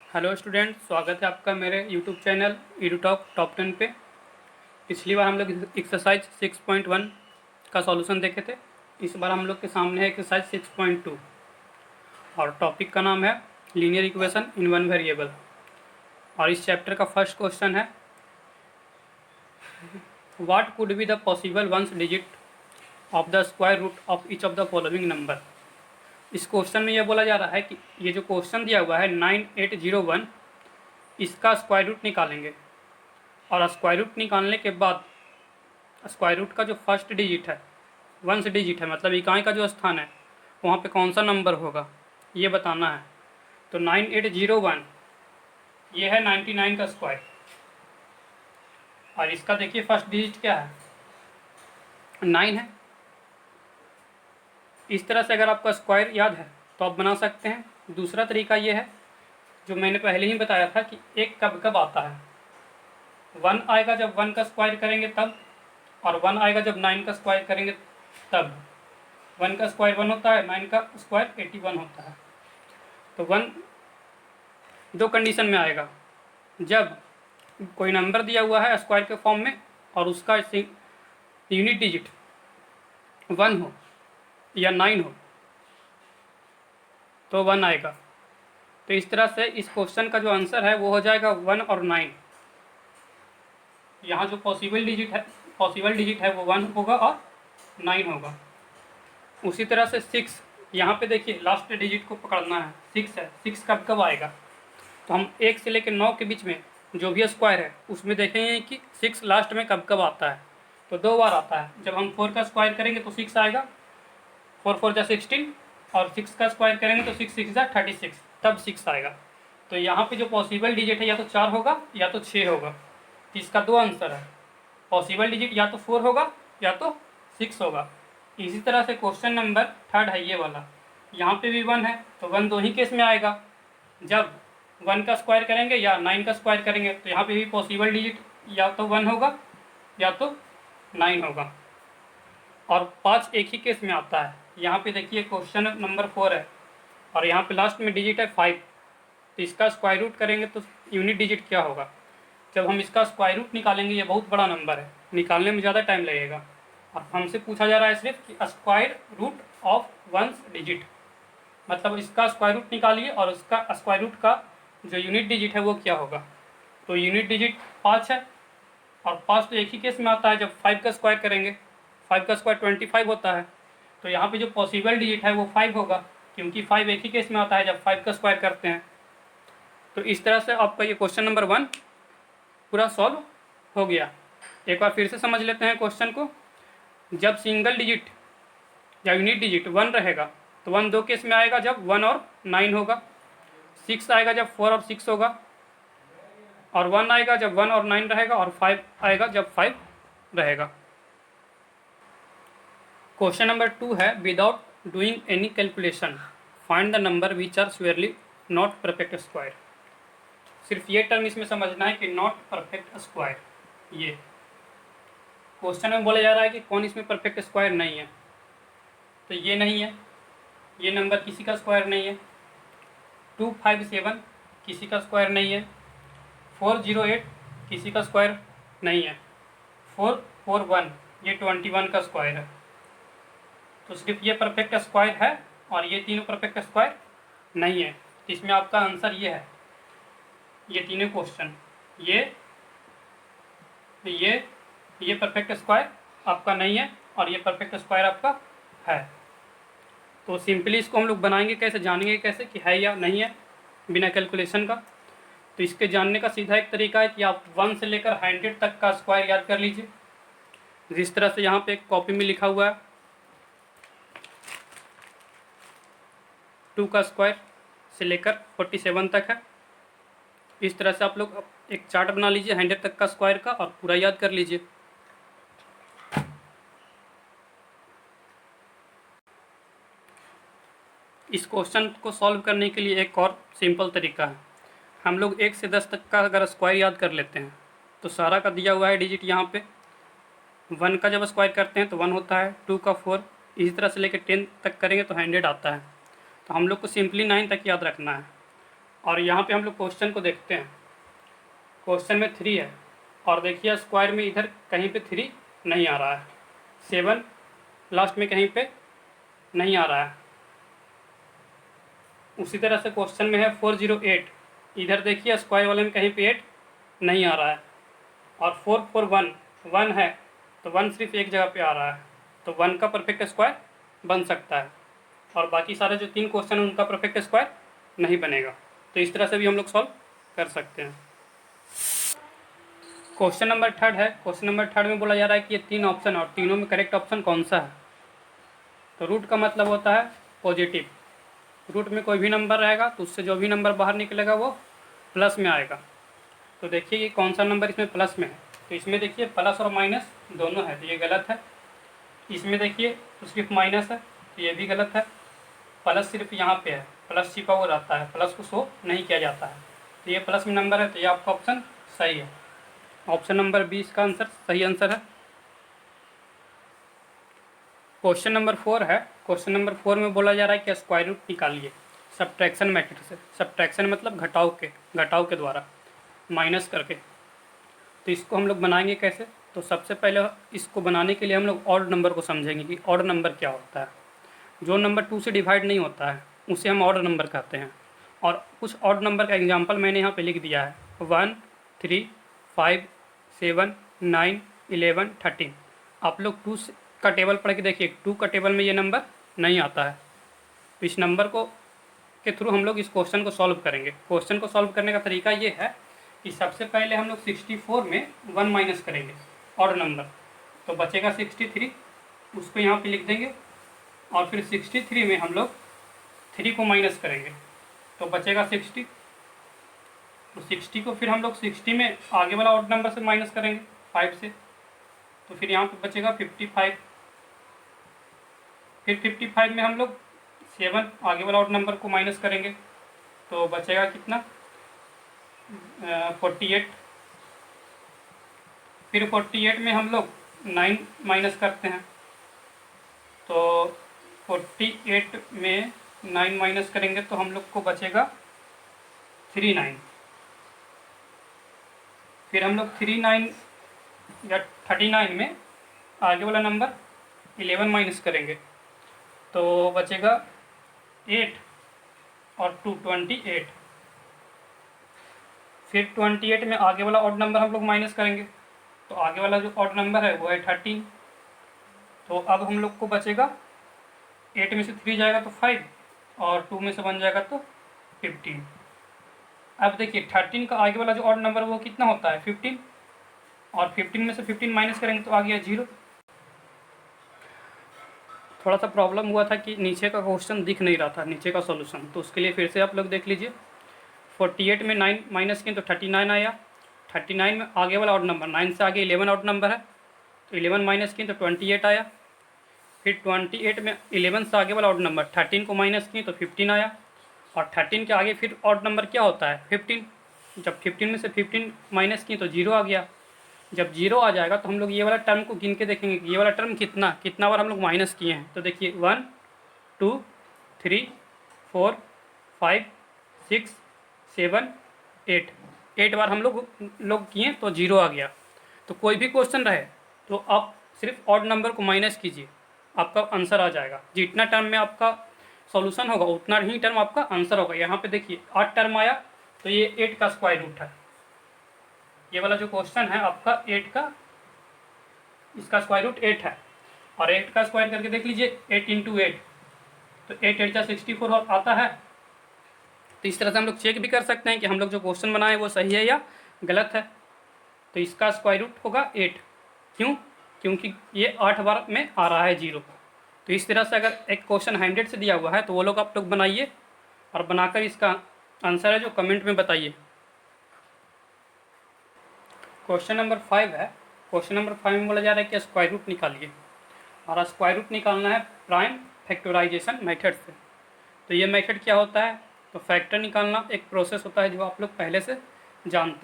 Hello student, स्वागत है आपका मेरे यूट्यूब चैनल EduTalk टॉप 10 पे। पिछली बार हम लोग एक्सरसाइज 6.1 का सॉल्यूशन देखे थे। इस बार हम लोग के सामने है एक्सरसाइज 6.2 और टॉपिक का नाम है linear equation in one variable. और इस चैप्टर का फर्स्ट क्वेश्चन है what could be the possible ones digit of the square root of each of the following number. इस क्वेश्चन में यह बोला जा रहा है कि ये जो क्वेश्चन दिया हुआ है 9801, इसका स्क्वायर रूट निकालेंगे और स्क्वायर रूट निकालने के बाद स्क्वायर रूट का जो फर्स्ट डिजिट है, वंस डिजिट है, मतलब इकाई का जो स्थान है वहाँ पे कौन सा नंबर होगा ये बताना है। तो 9801 ये है 99 का स्क्वायर और इसका देखिए फर्स्ट डिजिट क्या है, 9 है। इस तरह से अगर आपका स्क्वायर याद है तो आप बना सकते हैं। दूसरा तरीका ये है जो मैंने पहले ही बताया था कि एक कब कब आता है, 1 आएगा जब 1 का स्क्वायर करेंगे तब, और 1 आएगा जब 9 का स्क्वायर करेंगे तब। 1 का स्क्वायर 1 होता है, 9 का स्क्वायर 81 होता है। तो 1 दो कंडीशन में आएगा, जब कोई नंबर दिया हुआ है स्क्वायर के फॉर्म में और उसका यूनिट डिजिट 1 हो या 9 हो तो 1 आएगा। तो इस तरह से इस क्वेश्चन का जो आंसर है वो हो जाएगा 1 और 9। यहाँ जो पॉसिबल डिजिट है वो 1 होगा और 9 होगा। उसी तरह से 6, यहाँ पे देखिए लास्ट डिजिट को पकड़ना है, 6 है। 6 कब कब आएगा, तो हम 1 से लेकर 9 के बीच में जो भी स्क्वायर है उसमें देखेंगे कि 6 लास्ट में कब कब आता है। तो 2 बार आता है, जब हम 4 का स्क्वायर करेंगे तो 6 आएगा, 4 4 जा 16, और 6 का स्क्वायर करेंगे तो 6 6 जा 36, तब 6 आएगा। तो यहाँ पे जो पॉसिबल डिजिट है या तो 4 होगा या तो 6 होगा। तो इसका 2 आंसर है, पॉसिबल डिजिट या तो 4 होगा या तो 6 होगा। इसी तरह से क्वेश्चन नंबर 3 है ये वाला, यहाँ पे भी 1 है तो 1 दो ही केस में आएगा, जब 1 का स्क्वायर करेंगे या 9 का स्क्वायर करेंगे। तो यहाँ पे भी पॉसिबल डिजिट या तो 1 होगा या तो 9 होगा। और 5 एक ही केस में आता है, यहाँ पे देखिए क्वेश्चन नंबर 4 है और यहाँ पे लास्ट में डिजिट है 5। तो इसका स्क्वायर रूट करेंगे तो यूनिट डिजिट क्या होगा। जब हम इसका स्क्वायर रूट निकालेंगे, ये बहुत बड़ा नंबर है, निकालने में ज़्यादा टाइम लगेगा। और हमसे पूछा जा रहा है सिर्फ कि square root of ones digit, मतलब इसका स्क्वायर रूट निकालिए और उसका स्क्वायर रूट का जो यूनिट डिजिट है वो क्या होगा। तो यूनिट डिजिट 5 है और 5 तो एक ही केस में आता है, जब 5 का स्क्वायर करेंगे। 5 का स्क्वायर 25 होता है। तो यहाँ पे जो पॉसिबल डिजिट है वो 5 होगा, क्योंकि 5 एक ही केस में आता है जब 5 का स्क्वायर करते हैं। तो इस तरह से आपका ये क्वेश्चन नंबर 1 पूरा सॉल्व हो गया। एक बार फिर से समझ लेते हैं क्वेश्चन को। जब सिंगल डिजिट या यूनिट डिजिट 1 रहेगा तो 1 दो केस में आएगा, जब 1 और 9 होगा। 6 आएगा जब 4 और 6 होगा, और 1 आएगा जब 1 और 9 रहेगा, और 5 आएगा जब 5 रहेगा। क्वेश्चन नंबर 2 है without doing any calculation find the number which are surely not perfect square. सिर्फ ये टर्म इसमें समझना है कि नॉट परफेक्ट स्क्वायर। ये क्वेश्चन में बोला जा रहा है कि कौन इसमें परफेक्ट स्क्वायर नहीं है। तो ये नहीं है, ये नंबर किसी का स्क्वायर नहीं है। 257 किसी का स्क्वायर नहीं है। 408 किसी का स्क्वायर नहीं है। 441 ये 21 का स्क्वायर है। तो सिर्फ ये परफेक्ट स्क्वायर है और ये तीनों परफेक्ट स्क्वायर नहीं है। तो इसमें आपका आंसर ये है, ये तीनों क्वेश्चन, ये परफेक्ट स्क्वायर आपका नहीं है और ये परफेक्ट स्क्वायर आपका है। तो सिंपली इसको हम लोग बनाएंगे कैसे, जानेंगे कैसे कि है या नहीं है बिना कैलकुलेशन का। तो इसके जानने का सीधा एक तरीका है कि आप 1 से लेकर 100 तक का स्क्वायर याद कर लीजिए। जिस तरह से यहाँ पे एक कॉपी में लिखा हुआ है 2 का स्क्वायर से लेकर 47 तक है। इस तरह से आप लोग एक चार्ट बना लीजिए 100 तक का स्क्वायर का और पूरा याद कर लीजिए। इस क्वेश्चन को सॉल्व करने के लिए एक और सिंपल तरीका है। हम लोग 1 से 10 तक का अगर स्क्वायर याद कर लेते हैं तो सारा का दिया हुआ है डिजिट यहाँ पे। 1 का जब स्क्वायर करते हैं तो 1 होता है, 2 का 4, इसी तरह से लेकर 10 तक करेंगे तो 100 आता है। तो हम लोग को सिंपली 9 तक याद रखना है। और यहाँ पे हम लोग क्वेश्चन को देखते हैं। क्वेश्चन में 3 है और देखिए स्क्वायर में इधर कहीं पे 3 नहीं आ रहा है, 7 लास्ट में कहीं पे नहीं आ रहा है। उसी तरह से क्वेश्चन में है 408, इधर देखिए स्क्वायर वाले में कहीं पे 8 नहीं आ रहा है। और 441 1 है, तो 1 सिर्फ एक जगह पे आ रहा है, तो 1 का परफेक्ट स्क्वायर बन सकता है। और बाकी सारे जो 3 क्वेश्चन हैं उनका परफेक्ट स्क्वायर नहीं बनेगा। तो इस तरह से भी हम लोग सॉल्व कर सकते हैं। क्वेश्चन नंबर 3 है। क्वेश्चन नंबर 3 में बोला जा रहा है कि ये 3 ऑप्शन और तीनों में करेक्ट ऑप्शन कौन सा है। तो रूट का मतलब होता है पॉजिटिव। रूट में कोई भी नंबर रहेगा तो उससे जो भी नंबर बाहर निकलेगा वो प्लस में आएगा। तो देखिए कि कौन सा नंबर इसमें प्लस में है। तो इसमें देखिए प्लस और माइनस दोनों है, तो ये गलत है। इसमें देखिए तो सिर्फ माइनस है, तो ये भी गलत है। प्लस सिर्फ यहाँ पे है, प्लस छिपा हुआ रहता है, प्लस को शो नहीं किया जाता है। तो ये प्लस में नंबर है, तो ये आपका ऑप्शन सही है। ऑप्शन नंबर 20 का आंसर सही आंसर है। क्वेश्चन नंबर 4 है। क्वेश्चन नंबर 4 में बोला जा रहा है कि स्क्वायर रूट निकालिए सब्ट्रैक्शन मेथड से। सब्ट्रैक्शन मतलब घटाव के द्वारा, माइनस करके। तो इसको हम लोग बनाएंगे कैसे। तो सबसे पहले इसको बनाने के लिए हम लोग ऑड नंबर को समझेंगे कि ऑड नंबर क्या होता है। जो नंबर 2 से डिवाइड नहीं होता है उसे हम ऑड नंबर कहते हैं। और कुछ ऑड नंबर का एग्जाम्पल मैंने यहाँ पे लिख दिया है, 1 3 5 7 9 11 13। आप लोग 2 का टेबल पढ़ के देखिए, 2 का टेबल में ये नंबर नहीं आता है। तो इस नंबर को के थ्रू हम लोग इस क्वेश्चन को सॉल्व करेंगे। क्वेश्चन को सॉल्व करने का तरीका ये है कि सबसे पहले हम लोग 64 में 1 माइनस करेंगे ऑड नंबर, तो बचेगा 63, उसको यहाँ पे लिख देंगे। और फिर 63 में हम लोग 3 को माइनस करेंगे तो बचेगा 60। तो 60 को फिर हम लोग 60 में आगे वाला ऑड नंबर से माइनस करेंगे 5 से, तो फिर यहाँ पे बचेगा 55। फिर 55 में हम लोग 7 आगे वाला ऑड नंबर को माइनस करेंगे तो बचेगा कितना, 48। फिर 48 में हम लोग 9 माइनस करते हैं तो 48 में 9 माइनस करेंगे तो हम लोग को बचेगा 39। फिर हम लोग 39 या 39 में आगे वाला नंबर 11 माइनस करेंगे तो बचेगा 8 और 2 28। फिर 28 में आगे वाला ऑड नंबर हम लोग माइनस करेंगे तो आगे वाला जो ऑड नंबर है वो है 13। तो अब हम लोग को बचेगा 8 में से 3 जाएगा तो 5 और 2 में से 1 जाएगा तो 15। अब देखिए 13 का आगे वाला जो ऑड नंबर है वो कितना होता है 15, और 15 में से 15 माइनस करेंगे तो आ गया 0। थोड़ा सा प्रॉब्लम हुआ था कि नीचे का क्वेश्चन दिख नहीं रहा था, नीचे का सॉल्यूशन, तो उसके लिए फिर से आप लोग देख लीजिए। 48 में 9 माइनस किए तो 39 आया। 39 में आगे वाला ऑड नंबर, 9 से आगे 11 ऑड नंबर है तो 11 माइनस किए तो 28 आया। फिर 28 में 11 से आगे वाला ऑड नंबर 13 को माइनस किए तो 15 आया। और 13 के आगे फिर ऑड नंबर क्या होता है 15। जब 15 में से 15 माइनस किए तो 0 आ गया। जब 0 आ जाएगा तो हम लोग ये वाला टर्म को गिन के देखेंगे कि ये वाला टर्म कितना बार हम लोग माइनस किए हैं। तो देखिए 1 2 3 4 5 6 7 8 बार हम लोग किए तो 0 आ गया। तो कोई भी क्वेश्चन रहे तो आप सिर्फ ऑड नंबर को माइनस कीजिए, आपका आंसर आ जाएगा। जितना टर्म में आपका सॉल्यूशन होगा उतना ही टर्म आपका आंसर होगा। यहाँ पे देखिए 8 टर्म आया तो ये 8 का स्क्वायर रूट है। ये वाला जो क्वेश्चन है आपका 8 का, इसका स्क्वायर रूट 8 है। और 8 का स्क्वायर करके देख लीजिए 8 इंटू 8, तो 8 8 64 आता है। तो इस तरह से हम लोग चेक भी कर सकते हैं कि हम लोग जो क्वेश्चन बनाए वो सही है या गलत है। तो इसका स्क्वायर रूट होगा 8। क्यों? क्योंकि ये 8 बार में आ रहा है 0। तो इस तरह से अगर एक क्वेश्चन 100 से दिया हुआ है तो वो लोग आप लोग बनाइए और बनाकर इसका आंसर है जो कमेंट में बताइए। क्वेश्चन नंबर 5 है। क्वेश्चन नंबर 5 में बोला जा रहा है कि स्क्वायर रूट निकालिए, और स्क्वायर रूट निकालना है प्राइम फैक्टराइजेशन मेथड से। तो ये मेथड क्या होता है, तो फैक्टर निकालना एक प्रोसेस होता है जो आप लोग पहले से जानते हैं।